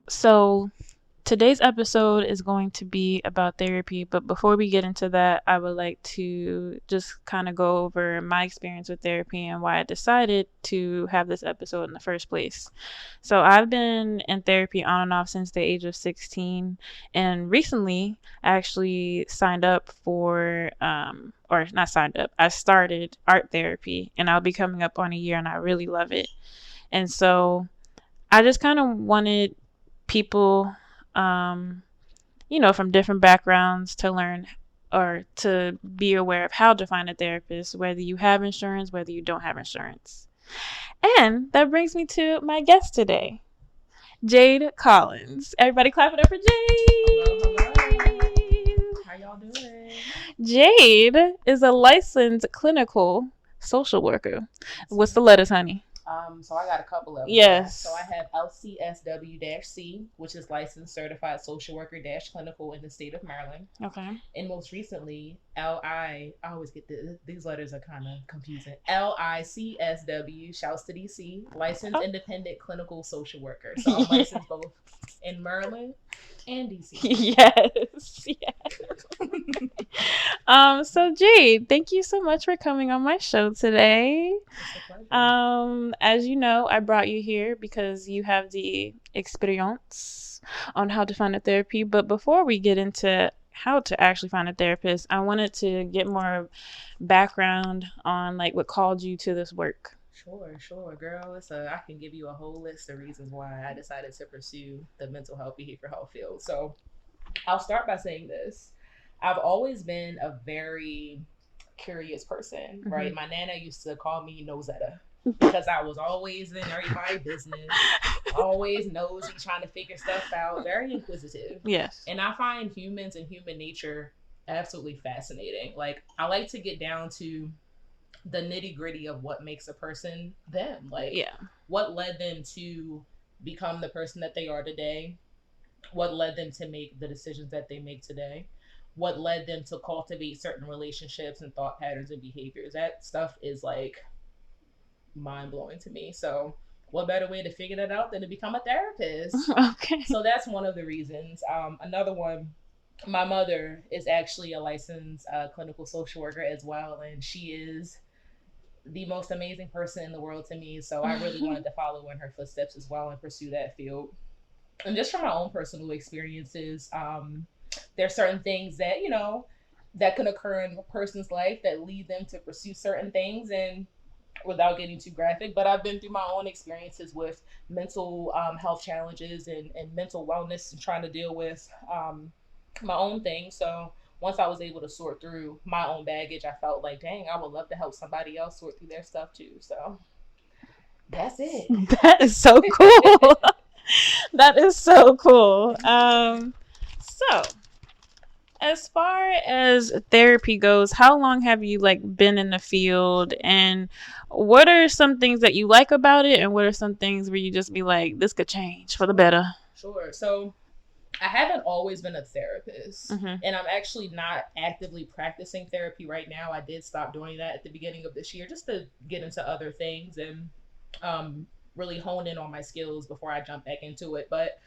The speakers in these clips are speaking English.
So today's episode is going to be about therapy, but before we get into that, I would like to just kind of go over my experience with therapy and why I decided to have this episode in the first place. So, I've been in therapy on and off since the age of 16, and recently I actually signed up for, or not signed up, I started art therapy, and I'll be coming up on a year, and I really love it. And so, I just kind of wanted people, um, from different backgrounds to learn or to be aware of how to find a therapist, whether you have insurance, whether you don't have insurance. And that brings me to my guest today, Jade Collins. Everybody clap it up for Hello, hello. Jade. How y'all doing? Jade is a licensed clinical social worker. What's the letters, honey? So I got a couple of them. Yes. So I have LCSW-C, which is licensed certified social worker clinical in the state of Maryland. Okay. And most recently, I always get these letters are kind of confusing. LICSW, shouts to DC, licensed independent clinical social worker. So I'm licensed both in Maryland and DC. Yes. So Jade, thank you so much for coming on my show today. As you know, I brought you here because you have the experience on how to find a therapy. But before we get into how to actually find a therapist, I wanted to get more background on like what called you to this work. Sure, girl. I can give you a whole list of reasons why I decided to pursue the mental health, behavioral health field. So I'll start by saying this. I've always been a very curious person, right? My nana used to call me Nosetta because I was always in everybody's business, always nosy, trying to figure stuff out, very inquisitive. Yes. And I find humans and human nature absolutely fascinating. Like, I like to get down to the nitty gritty of what makes a person them. Like, what led them to become the person that they are today? What led them to make the decisions that they make today? What led them to cultivate certain relationships and thought patterns and behaviors? That stuff is like mind blowing to me. So, what better way to figure that out than to become a therapist? Okay. So that's one of the reasons. Another one, my mother is actually a licensed clinical social worker as well, and she is the most amazing person in the world to me. So I really wanted to follow in her footsteps as well and pursue that field. And just from my own personal experiences, there are certain things that, that can occur in a person's life that lead them to pursue certain things. And without getting too graphic, but I've been through my own experiences with mental health challenges and mental wellness and trying to deal with my own thing. So once I was able to sort through my own baggage, I felt like, dang, I would love to help somebody else sort through their stuff too. So that's it. That is so cool. That is so cool. So as far as therapy goes, how long have you been in the field, and what are some things that you like about it, and what are some things where you just be like, this could change for the better? Sure. So I haven't always been a therapist, and I'm actually not actively practicing therapy right now. I did stop doing that at the beginning of this year just to get into other things and really hone in on my skills before I jump back into it. But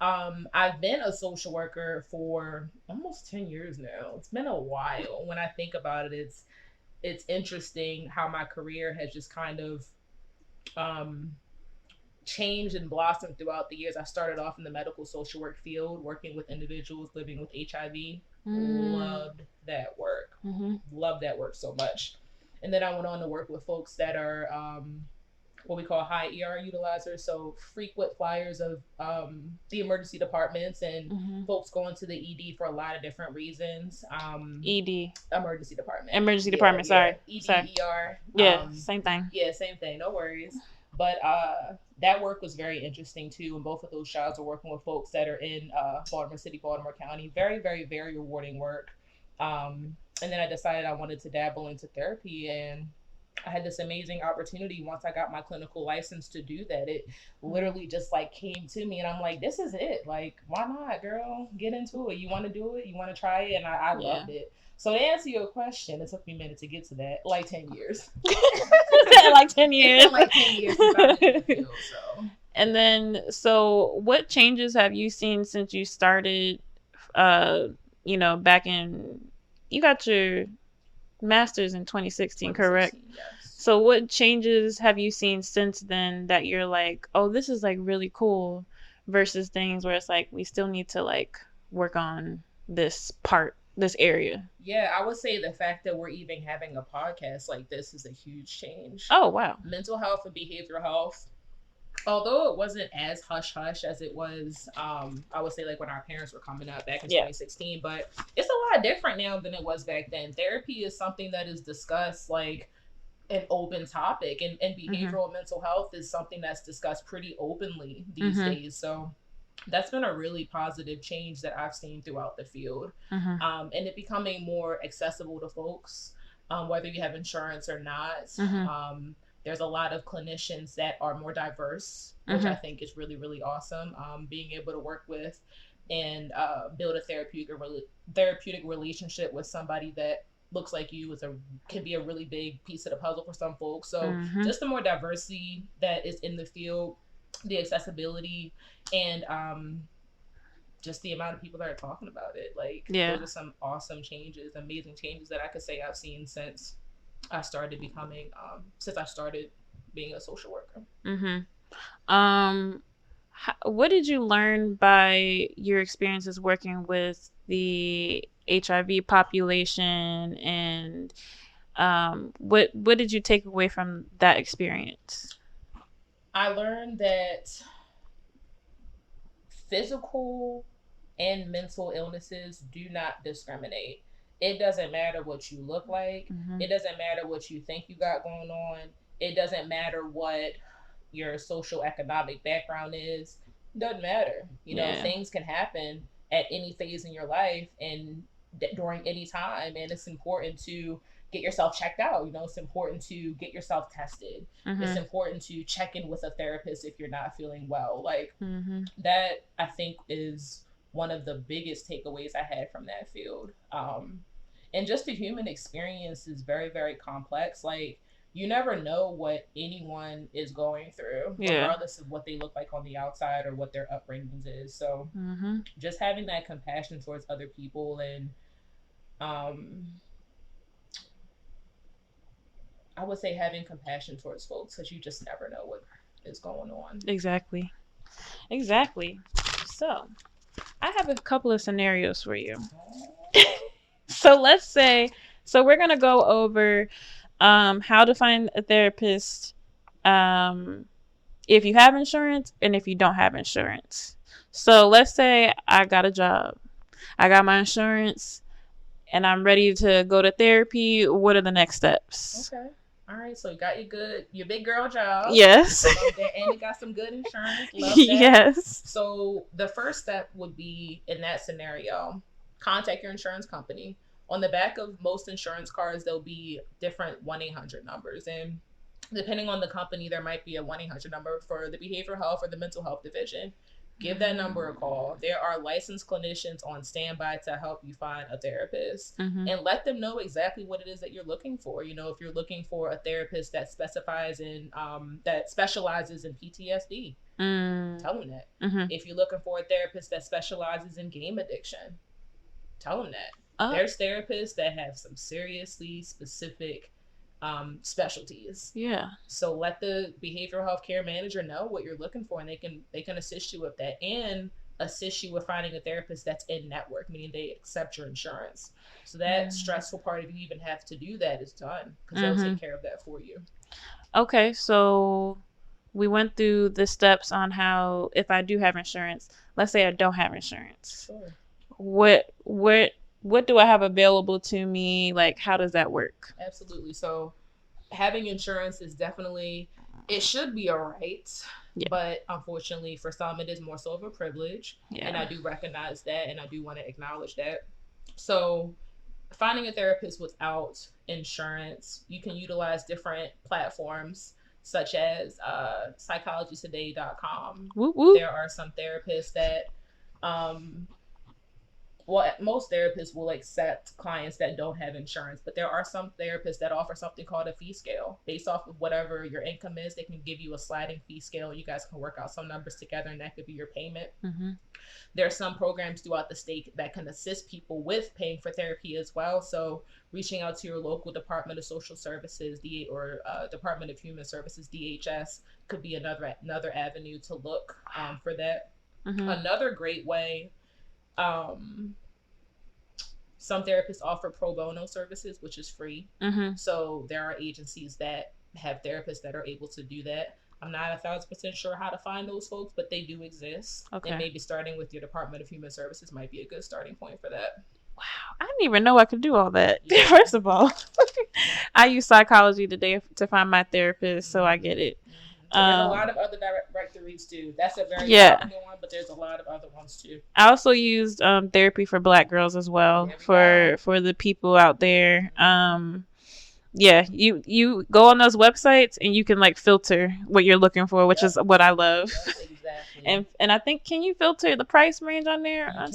I've been a social worker for almost 10 years now. It's been a while. When I think about it, it's interesting how my career has just kind of changed and blossomed throughout the years. I started off in the medical social work field, working with individuals living with HIV. Loved that work. Loved that work so much. And then I went on to work with folks that are what we call high ER utilizers, so frequent flyers of the emergency departments and folks going to the ED for a lot of different reasons. ED. Emergency department. Emergency department, sorry. ED, sorry. ER. Yeah, same thing. Yeah, same thing, no worries. But that work was very interesting too, and both of those jobs are working with folks that are in Baltimore City, Baltimore County. Very, very, very rewarding work. And then I decided I wanted to dabble into therapy, and I had this amazing opportunity once I got my clinical license to do that. It literally just came to me, and I'm like, this is it. Like, why not, girl? Get into it. You want to do it? You want to try it? And I loved it. So to answer your question, it took me a minute to get to that. 10 years. 10 years. It's been 10 years since I've been in the field, so. And then, so what changes have you seen since you started? Uh, back in you got your master's in 2016, correct? 2016, yes. So what changes have you seen since then that you're like, oh, this is like really cool, versus things where it's like we still need to like work on this area? Yeah, I would say the fact that we're even having a podcast like this is a huge change. Oh wow. Mental health and behavioral health, although it wasn't as hush hush as it was, I would say like when our parents were coming up back in Yeah. 2016, but it's a lot different now than it was back then. Therapy is something that is discussed like an open topic, and Mhm. behavioral mental health is something that's discussed pretty openly these Mhm. days. So that's been a really positive change that I've seen throughout the field, Mhm. and it becoming more accessible to folks, whether you have insurance or not. Mhm. There's a lot of clinicians that are more diverse, which I Mhm. think is really, really awesome. Being able to work with and build a therapeutic relationship with somebody that looks like you can be a really big piece of the puzzle for some folks. So Mhm. just the more diversity that is in the field, the accessibility, and just the amount of people that are talking about it. Like Yeah. those are some awesome changes, amazing changes that I could say I've seen since I started being a social worker. Mhm. Um, what did you learn by your experiences working with the HIV population, and what did you take away from that experience? I learned that physical and mental illnesses do not discriminate. It doesn't matter what you look like. Mhm. It doesn't matter what you think you got going on. It doesn't matter what your social economic background is. It doesn't matter. Yeah. Things can happen at any phase in your life and during any time, and it's important to get yourself checked out. It's important to get yourself tested. It's Mhm. important to check in with a therapist if you're not feeling well. Like Mhm. that, I think, is one of the biggest takeaways I had from that field. And just the human experience is very, very complex. Like, you never know what anyone is going through, Yeah. regardless of what they look like on the outside or what their upbringings is. So, Mhm. just having that compassion towards other people, and um, I would say having compassion towards folks, because you just never know what is going on. Exactly. Exactly. So, I have a couple of scenarios for you. So let's say, so we're gonna go over how to find a therapist, um, if you have insurance and if you don't have insurance. So let's say I got a job, I got my insurance, and I'm ready to go to therapy. What are the next steps? Okay. All right. So you got your big girl job. Yes. Love that. And you got some good insurance. Love that. Yes. So the first step would be, in that scenario, contact your insurance company. On the back of most insurance cards, there'll be different 1-800 numbers. And depending on the company, there might be a 1-800 number for the behavioral health or the mental health division. Give that number a call. There are licensed clinicians on standby to help you find a therapist, Mm-hmm. and let them know exactly what it is that you're looking for. If you're looking for a therapist that specializes in PTSD, Mm. tell them that. Mm-hmm. If you're looking for a therapist that specializes in game addiction, tell them that. Oh. There's therapists that have some seriously specific specialties. Yeah. So let the behavioral health care manager know what you're looking for, and they can assist you with that, and assist you with finding a therapist that's in network, meaning they accept your insurance. So that stressful part, if you even have to do that, is done, because they'll Mm-hmm. take care of that for you. Okay, so we went through the steps on how, if I do have insurance, let's say I don't have insurance. Sure. What do I have available to me? Like, how does that work? Absolutely. So having insurance is definitely, it should be a right, Yeah. but unfortunately for some it is more so of a privilege. Yeah. And I do recognize that, and I do want to acknowledge that. So finding a therapist without insurance, you can utilize different platforms such as psychologytoday.com. Whoop whoop. There are some therapists that um, well, most therapists will accept clients that don't have insurance, but there are some therapists that offer something called a fee scale. Based off of whatever your income is, they can give you a sliding fee scale. You guys can work out some numbers together, and that could be your payment. Mm-hmm. There are some programs throughout the state that can assist people with paying for therapy as well. So reaching out to your local Department of Social Services, or Department of Human Services, DHS, could be another avenue to look for that. Mm-hmm. Another great way, some therapists offer pro bono services, which is free. Mm-hmm. So there are agencies that have therapists that are able to do that. I'm not 1,000% sure how to find those folks, but they do exist. Okay. And maybe starting with your Department of Human Services might be a good starting point for that. Wow, I didn't even know I could do all that. Yeah. First of all, I use psychology today to find my therapist, so I get it. So there's a lot of other directories too. That's a very popular one, but there's a lot of other ones too. I also used therapy for Black girls as well, for the people out there. Yeah, you go on those websites and you can like filter what you're looking for, which is what I love. Yes, exactly. And I think, can you filter the price range on there? On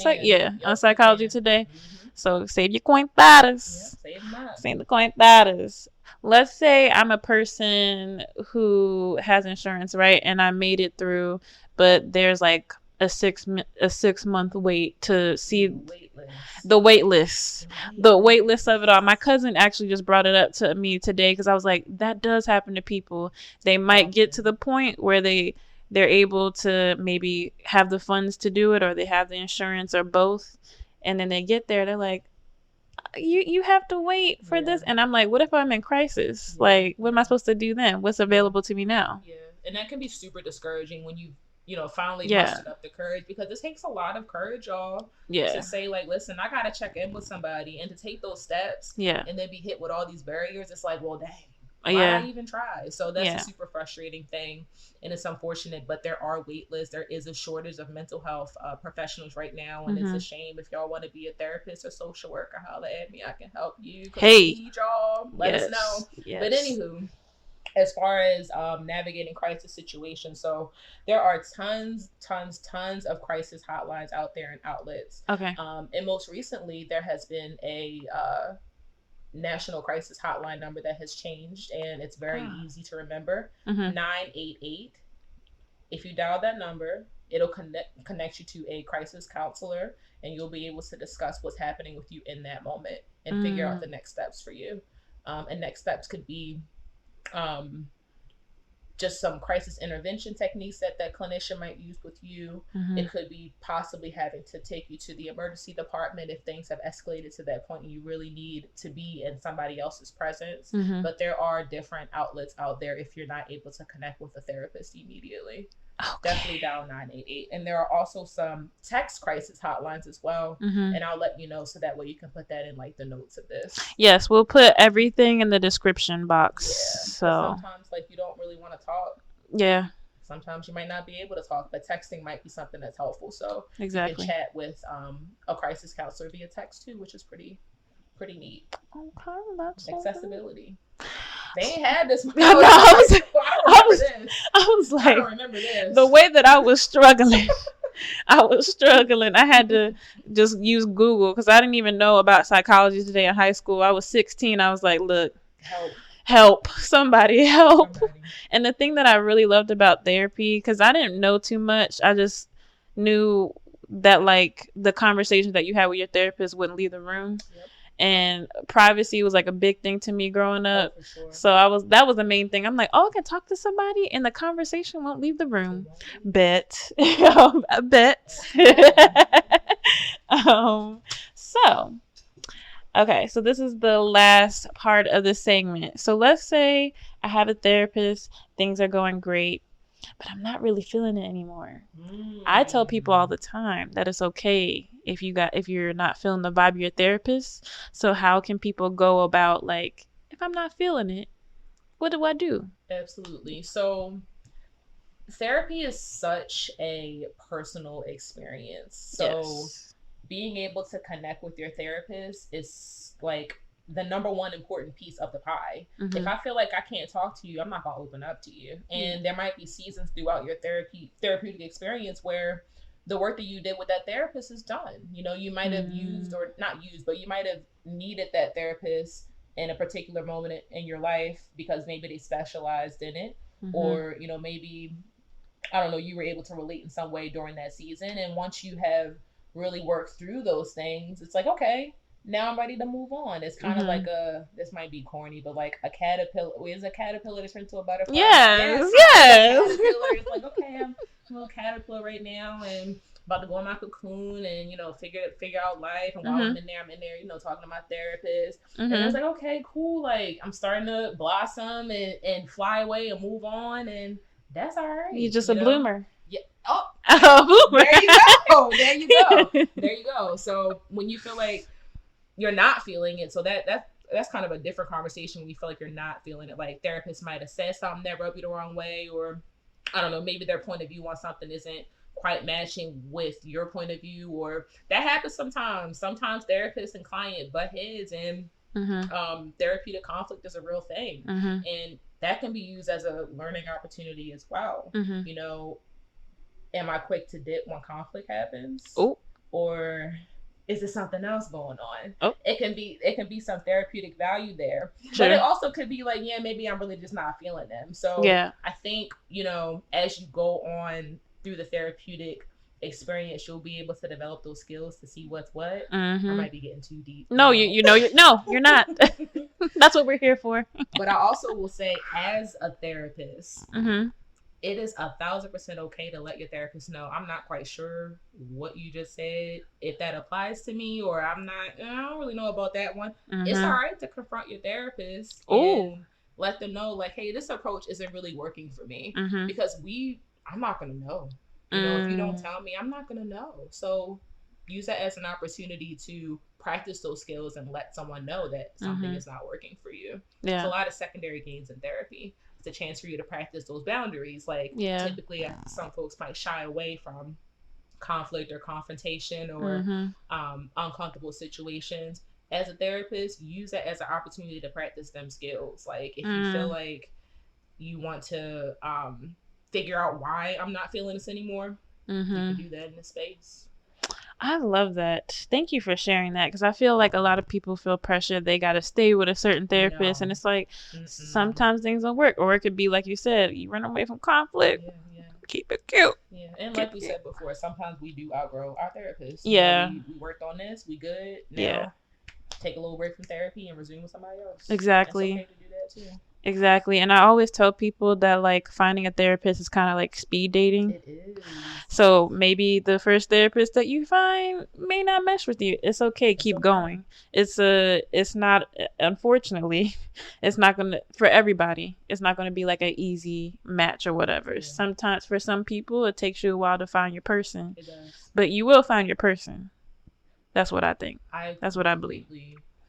Psychology Today. Mm-hmm. So save your cuentadas. Yeah, save the cuentadas. Let's say I'm a person who has insurance, right? And I made it through, but there's like a 6-month wait to see the wait list of it all. My cousin actually just brought it up to me today because I was like, that does happen to people. They might get to the point where they're able to maybe have the funds to do it, or they have the insurance, or both, and then they get there, they're like, you have to wait for this. And I'm like, what if I'm in crisis? Like, what am I supposed to do then? What's available to me now? Yeah, and that can be super discouraging when you finally mustered up the courage, because it takes a lot of courage, y'all, to say like, listen, I gotta check in with somebody, and to take those steps, and then be hit with all these barriers. It's like, well, dang, why did I even try? So that's a super frustrating thing, and it's unfortunate, but there are wait lists. There is a shortage of mental health professionals right now, and it's a shame. If y'all want to be a therapist or social worker, holla at me. I can help you. Hey, need y'all, let us know. But anywho, as far as navigating crisis situations, so there are tons of crisis hotlines out there and outlets. Okay. And most recently, there has been a national crisis hotline number that has changed, and it's very easy to remember. 988. If you dial that number, it'll connect you to a crisis counselor, and you'll be able to discuss what's happening with you in that moment and figure out the next steps for you. And next steps could be just some crisis intervention techniques that clinician might use with you. It could be possibly having to take you to the emergency department if things have escalated to that point and you really need to be in somebody else's presence. But there are different outlets out there if you're not able to connect with a therapist immediately. Definitely dial 988. And there are also some text crisis hotlines as well. And I'll let you know, so that way you can put that in like the notes of this. Yes, we'll put everything in the description box. Yeah. So sometimes like you don't really want to talk. Yeah. Sometimes you might not be able to talk, but texting might be something that's helpful. So exactly, you can chat with a crisis counselor via text too, which is pretty neat. Okay, that's accessibility. They ain't had this. I was like, I don't remember this. The way that I was struggling. I had to just use Google because I didn't even know about Psychology Today in high school. I was 16. I was like, look, help, somebody help. And the thing that I really loved about therapy, because I didn't know too much, I just knew that like the conversation that you had with your therapist wouldn't leave the room. And privacy was like a big thing to me growing up. So that was the main thing. I'm like, I can talk to somebody and the conversation won't leave the room. Bet. I bet. Okay, so this is the last part of the segment. So let's say I have a therapist, things are going great, but I'm not really feeling it anymore. I tell people all the time that it's okay if you're not feeling the vibe of your therapist. So how can people go about, like, if I'm not feeling it, what do I do? Absolutely. So therapy is such a personal experience. So being able to connect with your therapist is like the number one important piece of the pie. If I feel like I can't talk to you, I'm not gonna open up to you. And there might be seasons throughout your therapeutic experience where the work that you did with that therapist is done. You know, you might have used, Mm. or not used, but you might have needed that therapist in a particular moment in your life because maybe they specialized in it, Mhm. or, you know, maybe, I don't know, you were able to relate in some way during that season. And once you have really worked through those things, it's like, okay, now I'm ready to move on. It's kind of like Mhm. a, this might be corny, but like a caterpillar. Is a caterpillar that turns into a butterfly? Yeah, Yes. it's kind of like a Yes. caterpillar. It's like, okay, I'm a little caterpillar right now and about to go in my cocoon and, you know, figure out life. And while Mhm. I'm in there, you know, talking to my therapist. And it's Mhm. like, okay, cool. Like I'm starting to blossom and fly away and move on, and that's all You're right, just a you know? bloomer. Yeah. Oh, A bloomer. there you go. There you go. There you go. So when you feel like you're not feeling it, so that's kind of a different conversation when you feel like you're not feeling it. Like therapists might have said something that rubbed you the wrong way, or I don't know, maybe their point of view on something isn't quite matching with your point of view, or that happens sometimes. Sometimes therapists and client butt heads, and Mhm. therapeutic conflict is a real thing, Mhm. and that can be used as a learning opportunity as well. Mhm. You know, am I quick to dip when conflict happens, Oh. or is there something else going on? Oh. It can be some therapeutic value there, but it Sure. also could be like, yeah, maybe I'm really just not feeling them. So Yeah. I think, you know, as you go on through the therapeutic experience, you'll be able to develop those skills to see what's what. I Mhm. might be getting too deep, you No, know. you're no, you're not. That's what we're here for. But I also will say, as a therapist, Mhm. it is 1,000% okay to let your therapist know, I'm not quite sure what you just said, if that applies to me, or I don't really know about that one. It's all Mhm. right to confront your therapist Oh. and let them know, like, hey, this approach isn't really working for me, Mhm. because I'm not going to know. You know, if you don't Mm. tell me, I'm not going to know. So use that as an opportunity to practice those skills and let someone know that something Mhm. is not working for you. It's a Yeah. lot of secondary gains in therapy. It's a chance for you to practice those boundaries. Like Yeah. typically, some folks might shy away from conflict or confrontation or Mhm. uncomfortable situations. As a therapist, use that as an opportunity to practice them skills. Like if you feel Mm. like you want to figure out why I'm not feeling this anymore, you could Mhm. do that in the space. I love that. Thank you for sharing that because I feel like a lot of people feel pressure. They got to stay with a certain therapist, and No. it's like Mm-mm. sometimes things don't work, or it could be like you said, you run away from conflict. Yeah, yeah. Keep it cute. Yeah, and Keep like we it cute. said before, sometimes we do outgrow our therapists. You know, Yeah. we worked on this, we good Yeah. now. Take a little break from therapy and resume with somebody else. It's Exactly. okay to do that too. Exactly. And I always tell people that like finding a therapist is kind of like speed dating. It is. So maybe the first therapist that you find may not mesh with you. It's okay. It's Keep okay. going. It's not, unfortunately, it's not going to, for everybody, it's not going to be like an easy match or whatever. Yeah, Sometimes for some people, it takes you a while to find your person, it does. but you will find your person. That's what I think. I That's what I believe.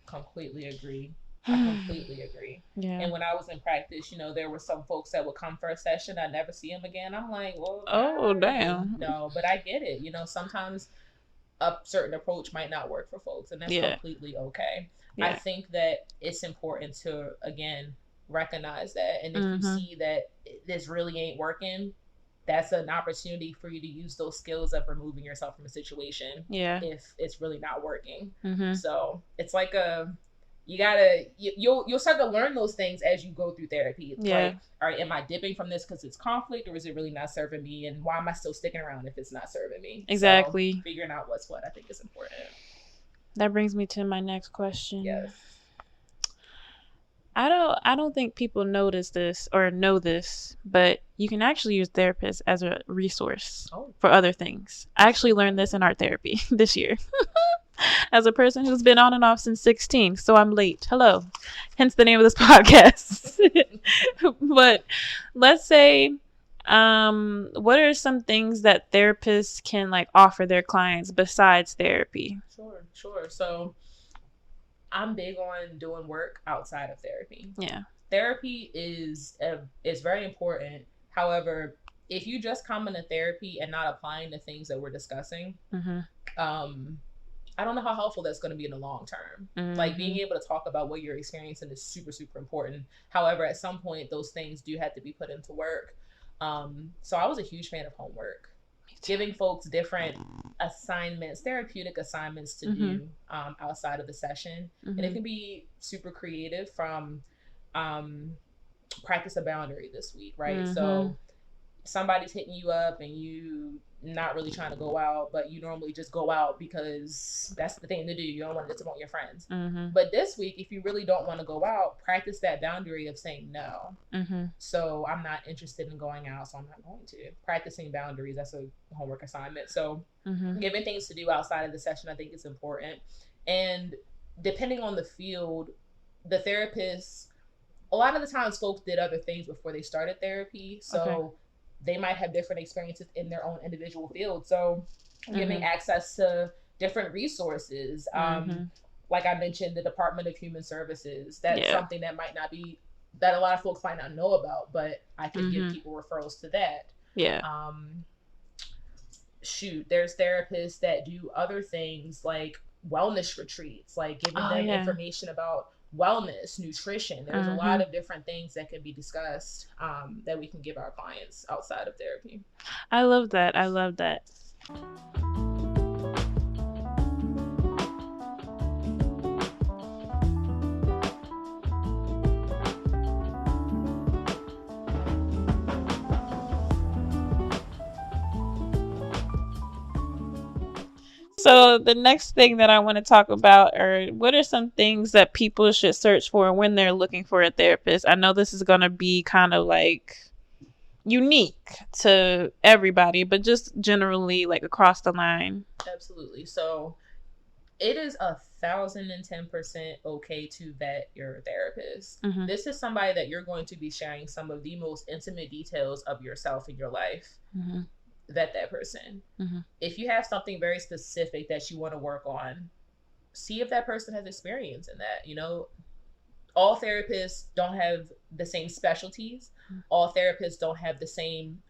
completely agree. I completely agree. Yeah. And when I was in practice, you know, there were some folks that would come for a session, I'd never see them again. I'm like, well, Oh, bye. damn. No, but I get it. You know, sometimes a certain approach might not work for folks, and that's Yeah. completely okay. I Yeah. think that it's important to, again, recognize that. And if you Mm-hmm. see that this really ain't working, that's an opportunity for you to use those skills of removing yourself from a situation Yeah. if it's really not working. Mm-hmm. So it's like you'll start to learn those things as you go through therapy. It's Yeah. like, all right, am I dipping from this because it's conflict, or is it really not serving me, and why am I still sticking around if it's not serving me? So Exactly. figuring out what's what, I think, is important. That brings me to my next question. Yes. I don't think people notice this or know this, but you can actually use therapists as a resource Oh, for other things. I you actually sure learned can. this in art therapy this year. As a person who's been on and off since 16, so I'm late. Hello. Hence the name of this podcast. But let's say what are some things that therapists can like offer their clients besides therapy? Sure, sure. So I'm big on doing work outside of therapy. Yeah. Therapy is very important. However, if you just come into therapy and not applying the things that we're discussing, Mhm. um, I don't know how helpful that's going to be in the long term. Like being Mhm. able to talk about what you're experiencing is super, super important. However, at some point, those things do have to be put into work. So I was a huge fan of homework. giving folks different assignments, therapeutic assignments to do outside of the session. And it can be super creative, from practice a boundary this week, right? So somebody's hitting you up and you not really trying to go out, but you normally just go out because that's the thing to do. You don't want to disappoint your friends. But this week, if you really don't want to go out, practice that boundary of saying no. So I'm not interested in going out, so I'm not going to. Practicing boundaries, that's a homework assignment. So giving things to do outside of the session, I think is important. And depending on the field, the therapist, a lot of the times folks did other things before they started therapy. So they might have different experiences in their own individual field. So giving access to different resources, like I mentioned, the Department of Human Services, that's something that might not be, that a lot of folks might not know about, but I could give people referrals to that. There's therapists that do other things like wellness retreats, like giving them information about wellness, nutrition. There's a lot of different things that can be discussed that we can give our clients outside of therapy. I love that. I love that. So the next thing that I want to talk about are what are some things that people should search for when they're looking for a therapist? I know this is going to be kind of like unique to everybody, but just generally like across the line. Absolutely. So it is 1,010% okay to vet your therapist. This is somebody that you're going to be sharing some of the most intimate details of yourself in your life. Vet that person. If you have something very specific that you want to work on, see if that person has experience in that. You know, all therapists don't have the same specialties. All therapists don't have the same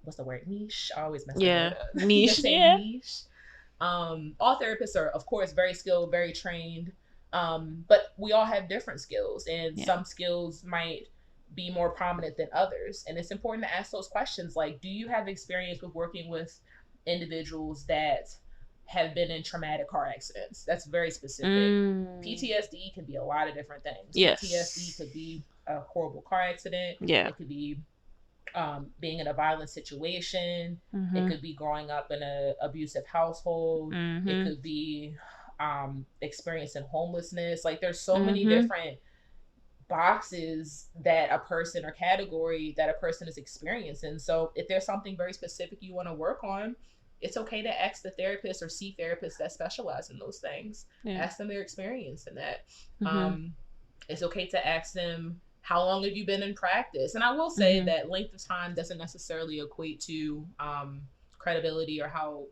what's the word, niche? I always mess that up. Niche. Niche. All therapists are, of course, very skilled, very trained, but we all have different skills, and some skills might be more prominent than others. And it's important to ask those questions, like, do you have experience with working with individuals that have been in traumatic car accidents? That's very specific. PTSD can be a lot of different things. PTSD could be a horrible car accident. It could be being in a violent situation. It could be growing up in an abusive household. It could be experiencing homelessness. Like, there's so many different boxes that a person, or category that a person is experiencing. So if there's something very specific you want to work on, it's okay to ask the therapist or see therapists that specialize in those things. Ask them their experience in that. It's okay to ask them, how long have you been in practice? And I will say that length of time doesn't necessarily equate to credibility or how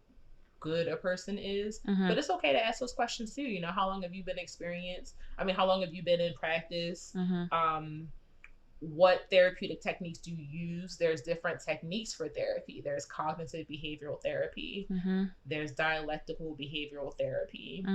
good a person is, but it's okay to ask those questions too. You know, how long have you been experienced? I mean, how long have you been in practice? What therapeutic techniques do you use? There's different techniques for therapy. There's cognitive behavioral therapy. There's dialectical behavioral therapy.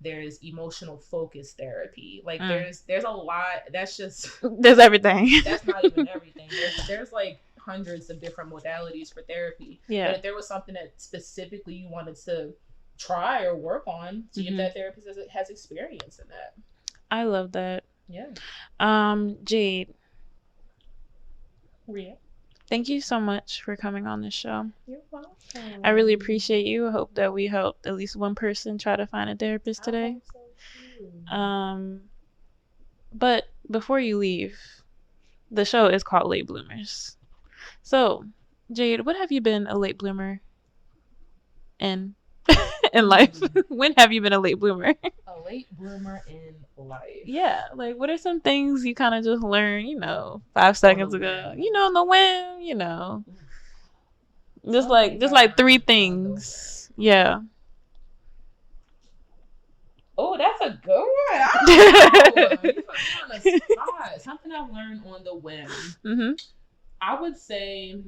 There's emotional focus therapy. Like there's a lot. That's just there's everything. That's not even everything. There's like hundreds of different modalities for therapy. But if there was something that specifically you wanted to try or work on, see if that therapist has experience in that. I love that. Jade. Thank you so much for coming on this show. You're welcome. I really appreciate you. I hope that we helped at least one person try to find a therapist today. I hope so too. But before you leave, the show is called Late Bloomers. So, Jade, what have you been a late bloomer in life? When have you been a late bloomer? A late bloomer in life. Yeah, like what are some things you kind of just learned, 5 seconds ago? On the whim, Just like 3 things. Yeah. Oh, that's a good one. I don't know. You put me on the spot. Something I've learned on the whim. I would say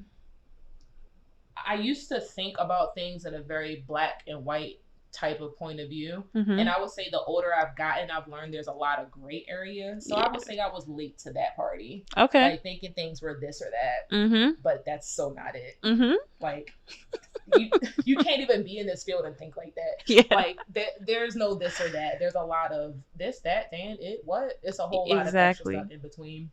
I used to think about things in a very black and white type of point of view. Mm-hmm. And I would say the older I've gotten, I've learned there's a lot of gray areas. So Yeah. I would say I was late to that party. Okay. Like thinking things were this or that. Mm-hmm. But that's so not it. Mm-hmm. Like you can't even be in this field and think like that. Yeah. Like there's no this or that. There's a lot of this, that, and it, what. It's a whole lot of extra stuff in between.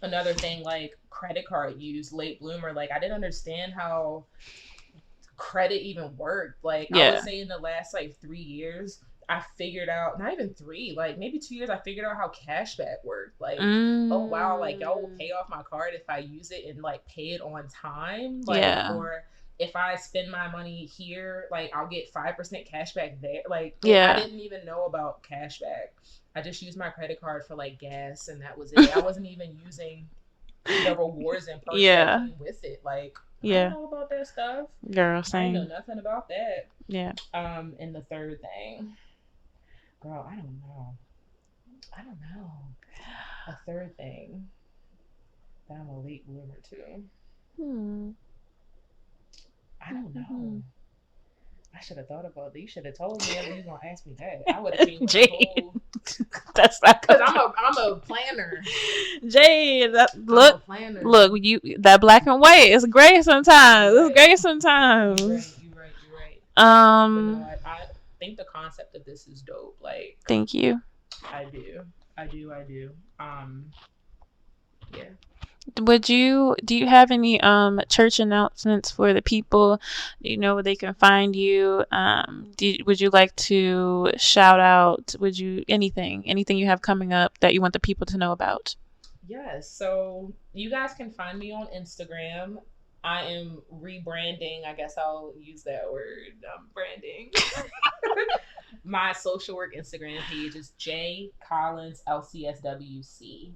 Another thing, like credit card use, late bloomer. Like I didn't understand how credit even worked. Like I would say in the last like 3 years, I figured out, not even 3, like maybe 2 years, I figured out how cashback worked. Like, oh wow, like y'all will pay off my card if I use it and like pay it on time. Like, or if I spend my money here, like I'll get 5% cashback there. Like, I didn't even know about cashback. I just used my credit card for like gas and that was it. I wasn't even using the rewards and perks that came with it. Like, I don't know about that stuff. Girl, same. I know nothing about that. Yeah. And the third thing, girl, I don't know. A third thing that I'm a late bloomer to. I don't know. I should have thought about that. You should have told me if you were gonna ask me that. I would have came with a whole. That's not because I'm a planner. Jade, look, you that black and white. It's gray sometimes. It's gray sometimes. You're right. No, I think the concept of this is dope. Like, thank you. I do. Yeah. Do you have any church announcements for the people? Do you know where they can find you? Would you like to shout out? Anything you have coming up that you want the people to know about? Yes. So you guys can find me on Instagram. I am rebranding. I guess I'll use that word. Branding. My social work Instagram page is Jade Collins LCSW-C.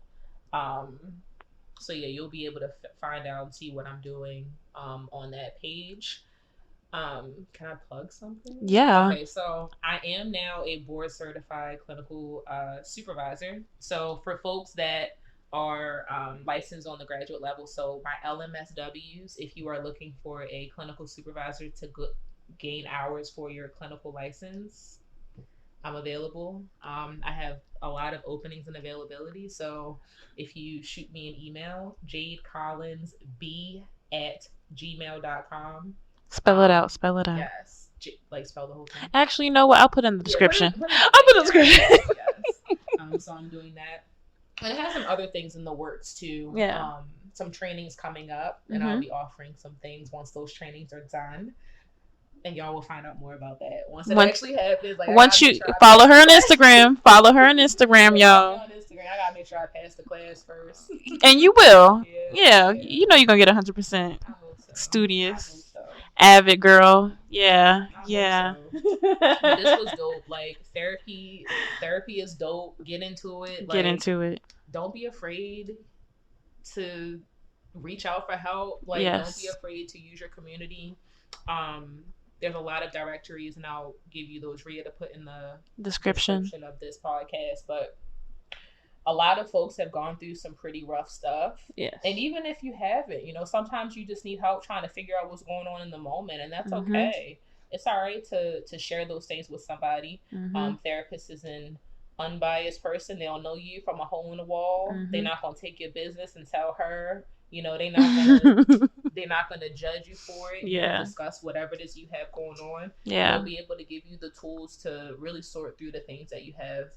So yeah, you'll be able to find out and see what I'm doing on that page. Can I plug something? Yeah. Okay, so I am now a board certified clinical supervisor. So for folks that are licensed on the graduate level, so my LMSWs, if you are looking for a clinical supervisor to gain hours for your clinical license, I'm available. I have a lot of openings and availability. So if you shoot me an email, jadecollinsb@gmail.com. Spell it out. Yes. Spell the whole thing. Actually, you know what? I'll put it in the description. I'll put in the description. Yes. So I'm doing that. And it has some other things in the works too. Yeah. Some trainings coming up, and I'll be offering some things once those trainings are done. And y'all will find out more about that once it actually happens. Like, once you follow her on Instagram, y'all. On Instagram, I gotta make sure I pass the class first. And you will. Yeah. You know you're gonna get 100%. Studious, avid girl. Yeah. This was dope. Like therapy is dope. Get into it. Don't be afraid to reach out for help. Like, don't be afraid to use your community. There's a lot of directories, and I'll give you those, Rhea, to put in the description of this podcast. But a lot of folks have gone through some pretty rough stuff. Yes. And even if you haven't, sometimes you just need help trying to figure out what's going on in the moment, and that's okay. It's all right to share those things with somebody. Therapist is an unbiased person. They'll know you from a hole in the wall. They're not going to take your business and tell her. They're not gonna judge you for it. Discuss whatever it is you have going on. They'll be able to give you the tools to really sort through the things that you have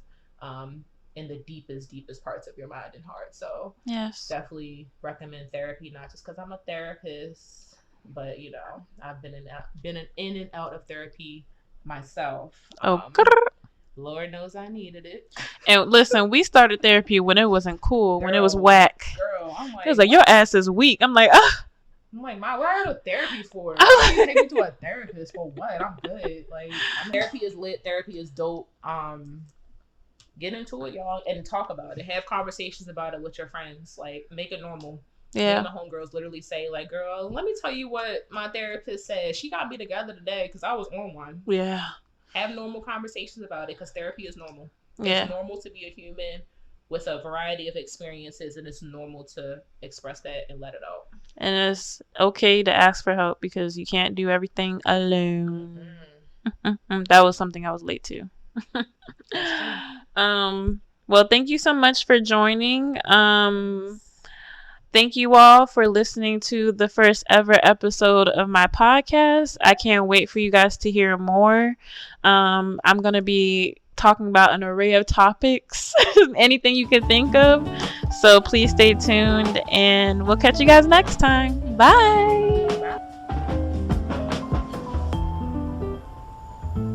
in the deepest parts of your mind and heart. So definitely recommend therapy, not just because I'm a therapist, but I've been in and out of therapy myself. Lord knows I needed it. And listen, we started therapy when it wasn't cool, when it was whack. Girl, I'm like, it was like, your ass is weak. I'm like, what are you to therapy for? Why are you taking to a therapist for what? I'm good. Like, therapy is lit. Therapy is dope. Get into it, y'all, and talk about it. Have conversations about it with your friends. Like, make it normal. Yeah. And the homegirls literally say, like, girl, let me tell you what my therapist said. She got me together today because I was on one. Yeah. Have normal conversations about it, because therapy is normal. Yeah. It's normal to be a human with a variety of experiences, and it's normal to express that and let it out. And it's okay to ask for help, because you can't do everything alone. That was something I was late to. That's true. Well, thank you so much for joining. Thank you all for listening to the first ever episode of my podcast. I can't wait for you guys to hear more. I'm going to be talking about an array of topics, anything you can think of. So please stay tuned, and we'll catch you guys next time. Bye.